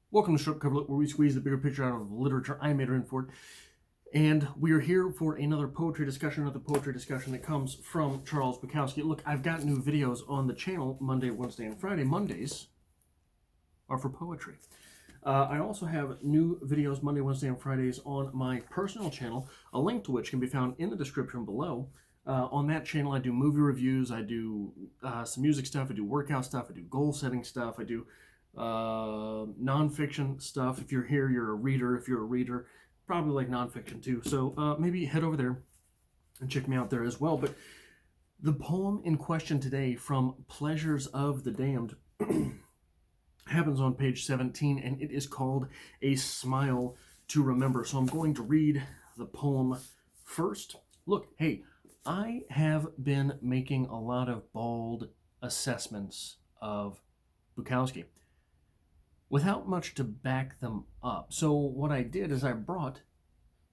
Welcome to Short Cover Look, where we squeeze the bigger picture out of literature. I'm Adrian Ford, and we are here for another poetry discussion that comes from Charles Bukowski. Look, I've got new videos on the channel Monday, Wednesday, and Friday. Mondays are for poetry. I also have new videos Monday, Wednesday, and Fridays on my personal channel, a link to which can be found in the description below. On that channel, I do movie reviews, I do some music stuff, I do workout stuff, I do goal-setting stuff, I do nonfiction stuff. If you're here, you're a reader. If you're a reader, probably like nonfiction too. So maybe head over there and check me out there as well. But the poem in question today from Pleasures of the Damned happens on page 17, and it is called A Smile to Remember. So I'm going to read the poem first. Look, hey, I have been making a lot of bald assessments of Bukowski without much to back them up. So what I did is I brought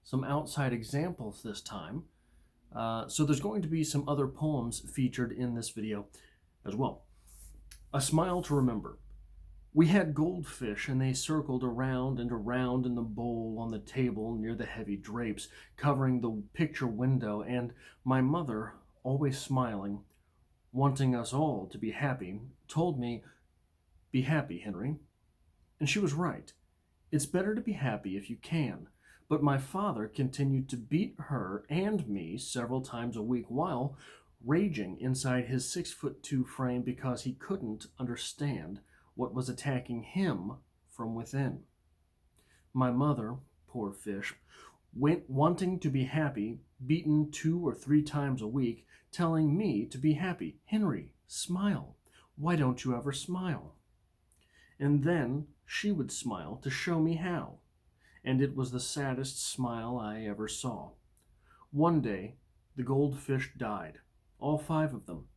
some outside examples this time. So there's going to be some other poems featured in this video as well. A Smile to Remember. We had goldfish, and they circled around and around in the bowl on the table near the heavy drapes covering the picture window, and my mother, always smiling, wanting us all to be happy, told me, "Be happy, Henry." And she was right. It's better to be happy if you can. But my father continued to beat her and me several times a week while raging inside his 6'2" frame because he couldn't understand what was attacking him from within. My mother, poor fish, went wanting to be happy, beaten 2 or 3 times a week, telling me to be happy. "Henry, smile. Why don't you ever smile?" And then she would smile to show me how, and it was the saddest smile I ever saw. One day, the goldfish died, all 5 of them.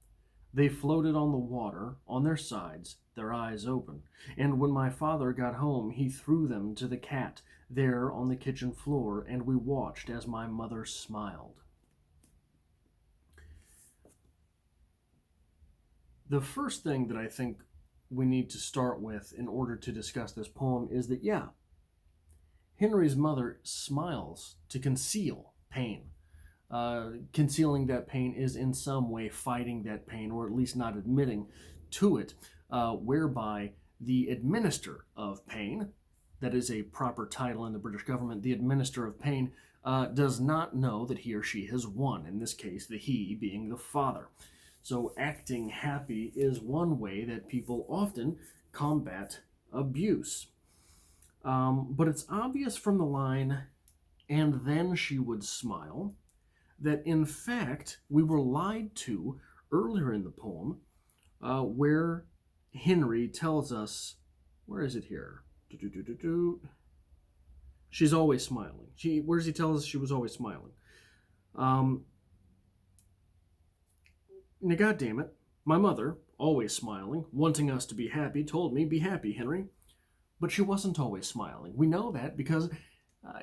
They floated on the water, on their sides, their eyes open, and when my father got home, he threw them to the cat there on the kitchen floor, and we watched as my mother smiled. The first thing that I think we need to start with in order to discuss this poem is that, yeah, Henry's mother smiles to conceal pain. Concealing that pain is in some way fighting that pain, or at least not admitting to it, whereby the administrator of pain, that is a proper title in the British government, the administrator of pain, does not know that he or she has won, in this case, the he being the father. So acting happy is one way that people often combat abuse. But it's obvious from the line, "and then she would smile," that in fact we were lied to earlier in the poem, where Henry tells us, where is it here? She's always smiling. Where does he tell us she was always smiling? Now, God damn it, my mother, always smiling, wanting us to be happy, told me, "Be happy, Henry." But she wasn't always smiling. We know that because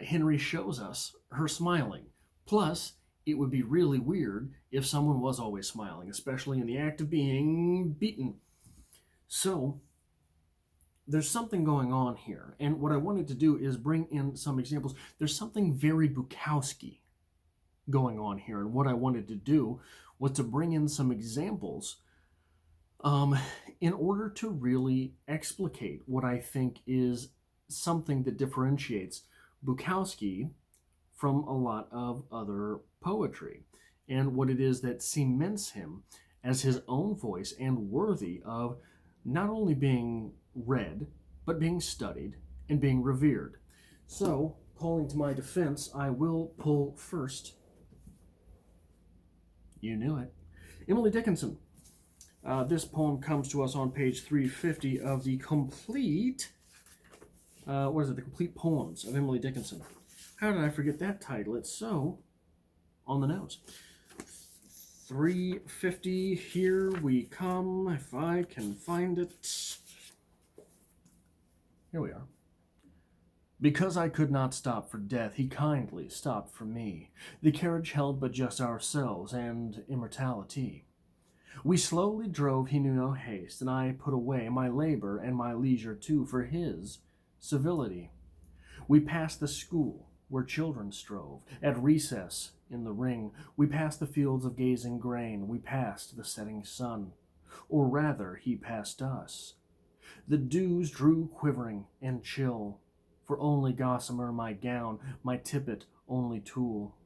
Henry shows us her smiling. Plus, it would be really weird if someone was always smiling, especially in the act of being beaten. So, there's something going on here. And what I wanted to do is bring in some examples. There's something very Bukowski going on here. And what I wanted to do was to bring in some examples in order to really explicate what I think is something that differentiates Bukowski from a lot of other poetry, and what it is that cements him as his own voice and worthy of not only being read, but being studied and being revered. So, calling to my defense, I will pull first, you knew it, Emily Dickinson. This poem comes to us on page 350 of the complete, the complete poems of Emily Dickinson. How did I forget that title? It's so on the nose. 350, here we come, if I can find it. Here we are. Because I could not stop for death, he kindly stopped for me. The carriage held but just ourselves and immortality. We slowly drove, he knew no haste, and I put away my labor and my leisure too for his civility. We passed the school where children strove. At recess in the ring, we passed the fields of gazing grain. We passed the setting sun. Or rather, he passed us. The dews drew quivering and chill, for only gossamer my gown, my tippet only tulle.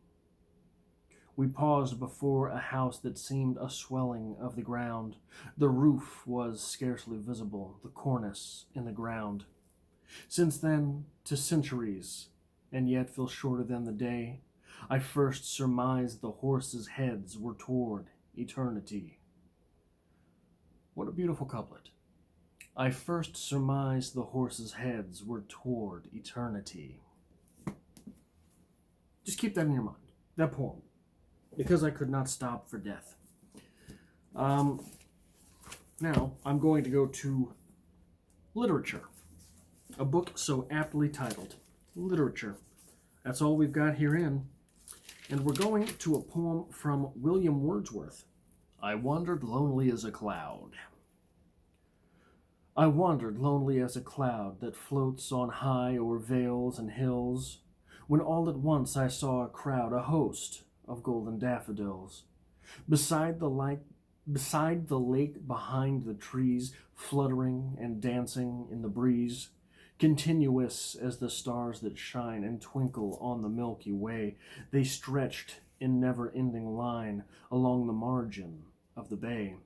We paused before a house that seemed a swelling of the ground. The roof was scarcely visible, the cornice in the ground. Since then, to centuries, and yet feel shorter than the day, I first surmised the horses' heads were toward eternity. What a beautiful couplet. I first surmised the horses' heads were toward eternity. Just keep that in your mind, that poem, because I could not stop for death. Now, I'm going to go to literature. A book so aptly titled, Literature. That's all we've got herein. And we're going to a poem from William Wordsworth. I wandered lonely as a cloud. I wandered lonely as a cloud that floats on high o'er vales and hills, when all at once I saw a crowd, a host of golden daffodils. Beside the lake, behind the trees, fluttering and dancing in the breeze, continuous as the stars that shine and twinkle on the Milky Way, they stretched in never-ending line along the margin of the bay.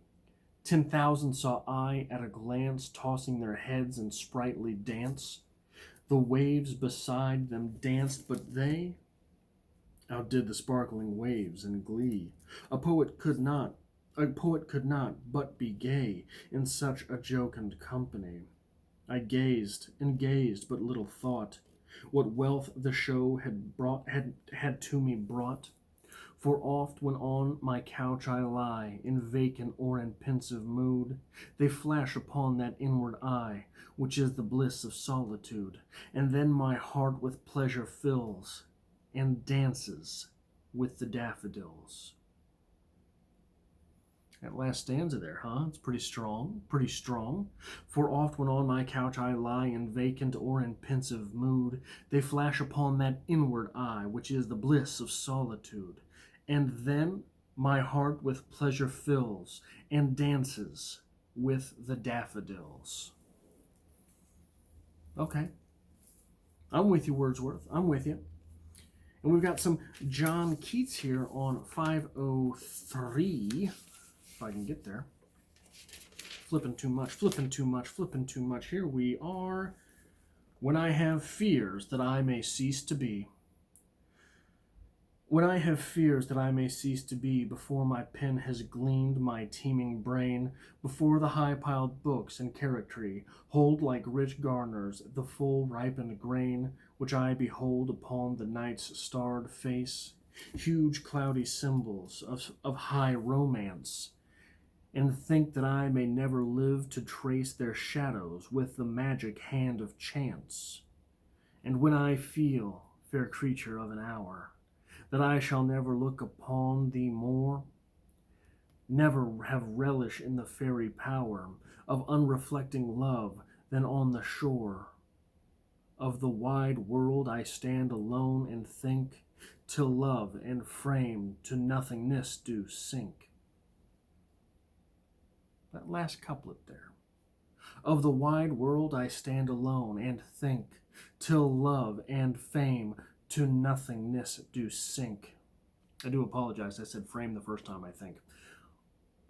10,000 saw I at a glance, tossing their heads in sprightly dance. The waves beside them danced, but they outdid the sparkling waves in glee. A poet could not but be gay in such a jocund company. I gazed and gazed, but little thought what wealth the show had to me brought. For oft when on my couch I lie, in vacant or in pensive mood, they flash upon that inward eye, which is the bliss of solitude, and then my heart with pleasure fills, and dances with the daffodils. That last stanza there, huh? It's pretty strong, pretty strong. For oft when on my couch I lie, in vacant or in pensive mood, they flash upon that inward eye, which is the bliss of solitude, and then my heart with pleasure fills, and dances with the daffodils. Okay. I'm with you, Wordsworth. I'm with you. And we've got some John Keats here on 503. If I can get there. Flipping too much. Here we are. When I have fears that I may cease to be. When I have fears that I may cease to be, before my pen has gleaned my teeming brain, before the high-piled books and charactery hold like rich garners the full ripened grain, which I behold upon the night's starred face, huge cloudy symbols of high romance, and think that I may never live to trace their shadows with the magic hand of chance. And when I feel, fair creature of an hour, that I shall never look upon thee more, never have relish in the fairy power of unreflecting love, than on the shore of the wide world I stand alone and think, till love and frame to nothingness do sink. That last couplet there. Of the wide world I stand alone and think, till love and fame to nothingness do sink. I do apologize, I said frame the first time, I think.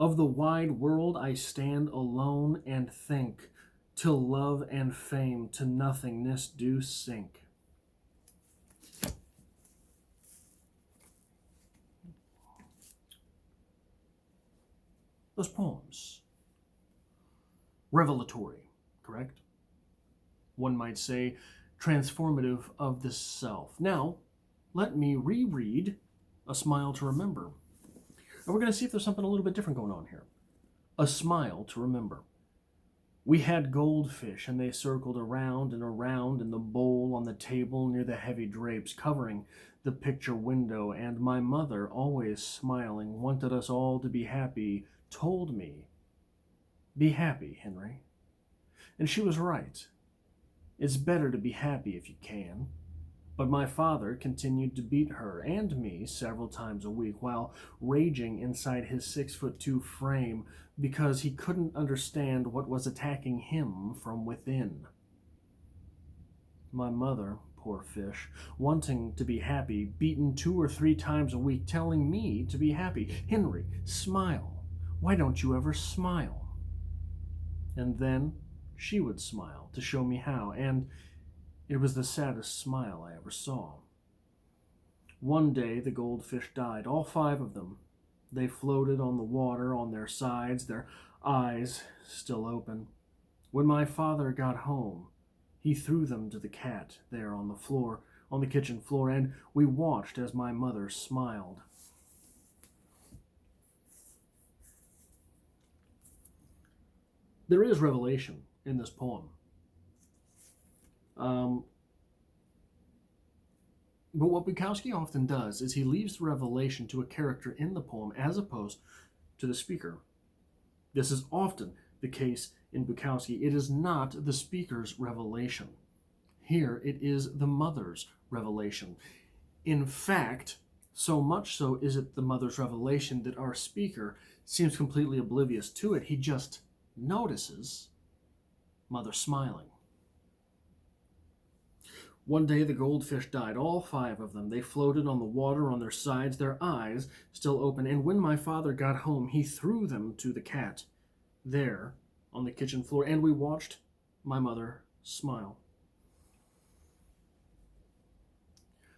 Of the wide world I stand alone and think, till love and fame to nothingness do sink. Those poems. Revelatory, correct? One might say transformative of the self. Now, let me reread A Smile to Remember. And we're going to see if there's something a little bit different going on here. A Smile to Remember. We had goldfish, and they circled around and around in the bowl on the table near the heavy drapes covering the picture window, and my mother, always smiling, wanted us all to be happy, told me, "Be happy, Henry." And she was right. It's better to be happy if you can. But my father continued to beat her and me several times a week while raging inside his 6'2" frame because he couldn't understand what was attacking him from within. My mother, poor fish, wanting to be happy, beaten 2 or 3 times a week, telling me to be happy. Henry, smile. Why don't you ever smile? And then she would smile to show me how, and it was the saddest smile I ever saw. One day the goldfish died, all 5 of them. They floated on the water on their sides, their eyes still open. When my father got home, he threw them to the cat there on the floor, on the kitchen floor, and we watched as my mother smiled. There is revelation in this poem. But what Bukowski often does is he leaves the revelation to a character in the poem as opposed to the speaker. This is often the case in Bukowski. It is not the speaker's revelation. Here it is the mother's revelation. In fact, so much so is it the mother's revelation that our speaker seems completely oblivious to it. He just notices mother smiling. One day the goldfish died, all 5 of them. They floated on the water on their sides, their eyes still open. And when my father got home, he threw them to the cat there on the kitchen floor, and we watched my mother smile.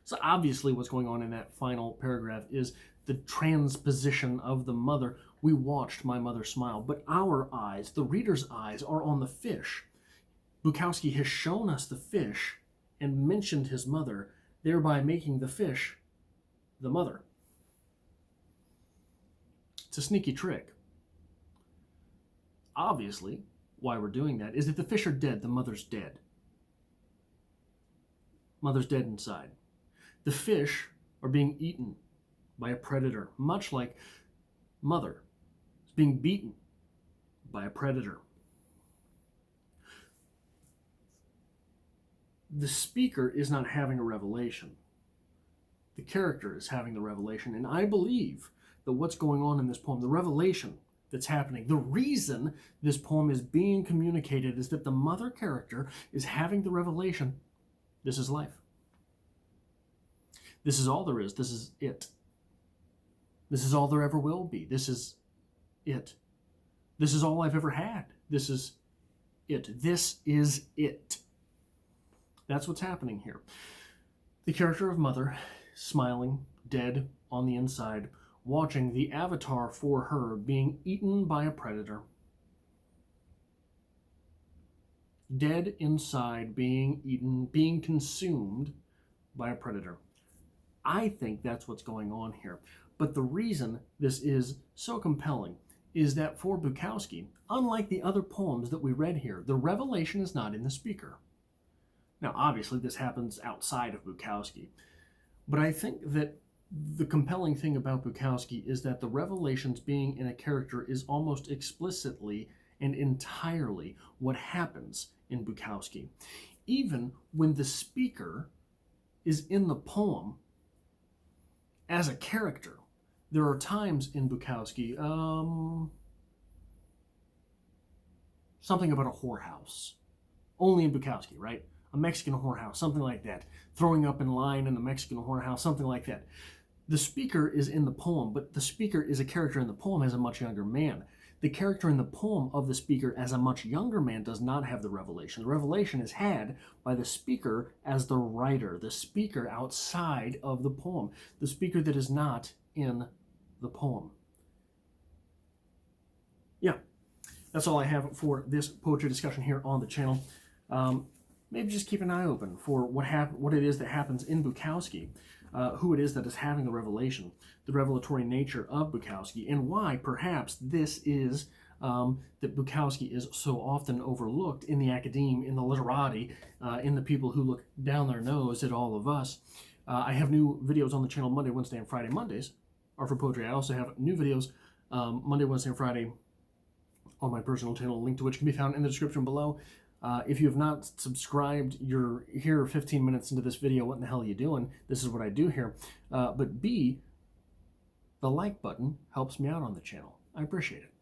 So obviously what's going on in that final paragraph is the transposition of the mother. We watched my mother smile, but our eyes, the reader's eyes, are on the fish. Bukowski has shown us the fish and mentioned his mother, thereby making the fish the mother. It's a sneaky trick. Obviously, why we're doing that is if the fish are dead, the mother's dead. Mother's dead inside. The fish are being eaten by a predator, much like mother is being beaten by a predator. The speaker is not having a revelation. The character is having the revelation, and I believe that what's going on in this poem, the revelation that's happening, the reason this poem is being communicated is that the mother character is having the revelation. This is life. This is all there is. This is it. This is all there ever will be. This is it. This is all I've ever had. This is it. This is it. That's what's happening here. The character of mother, smiling, dead on the inside, watching the avatar for her being eaten by a predator. Dead inside, being eaten, being consumed by a predator. I think that's what's going on here. But the reason this is so compelling is that for Bukowski, unlike the other poems that we read here, the revelation is not in the speaker. Now, obviously, this happens outside of Bukowski. But I think that the compelling thing about Bukowski is that the revelations being in a character is almost explicitly and entirely what happens in Bukowski. Even when the speaker is in the poem as a character, there are times in Bukowski, something about a whorehouse. Only in Bukowski, right? A Mexican whorehouse, something like that. Throwing up in line in the Mexican whorehouse, something like that. The speaker is in the poem, but the speaker is a character in the poem as a much younger man. The character in the poem of the speaker as a much younger man does not have the revelation. The revelation is had by the speaker as the writer, the speaker outside of the poem, the speaker that is not in the poem. Yeah, that's all I have for this poetry discussion here on the channel. Maybe just keep an eye open for what it is that happens in Bukowski, who it is that is having the revelation, the revelatory nature of Bukowski, and why perhaps this is that Bukowski is so often overlooked in the academe, in the literati, in the people who look down their nose at all of us. I have new videos on the channel Monday, Wednesday, and Friday. Mondays are for poetry. I also have new videos Monday, Wednesday, and Friday on my personal channel, link to which can be found in the description below. If you have not subscribed, you're here 15 minutes into this video. What in the hell are you doing? This is what I do here. But B, the like button helps me out on the channel. I appreciate it.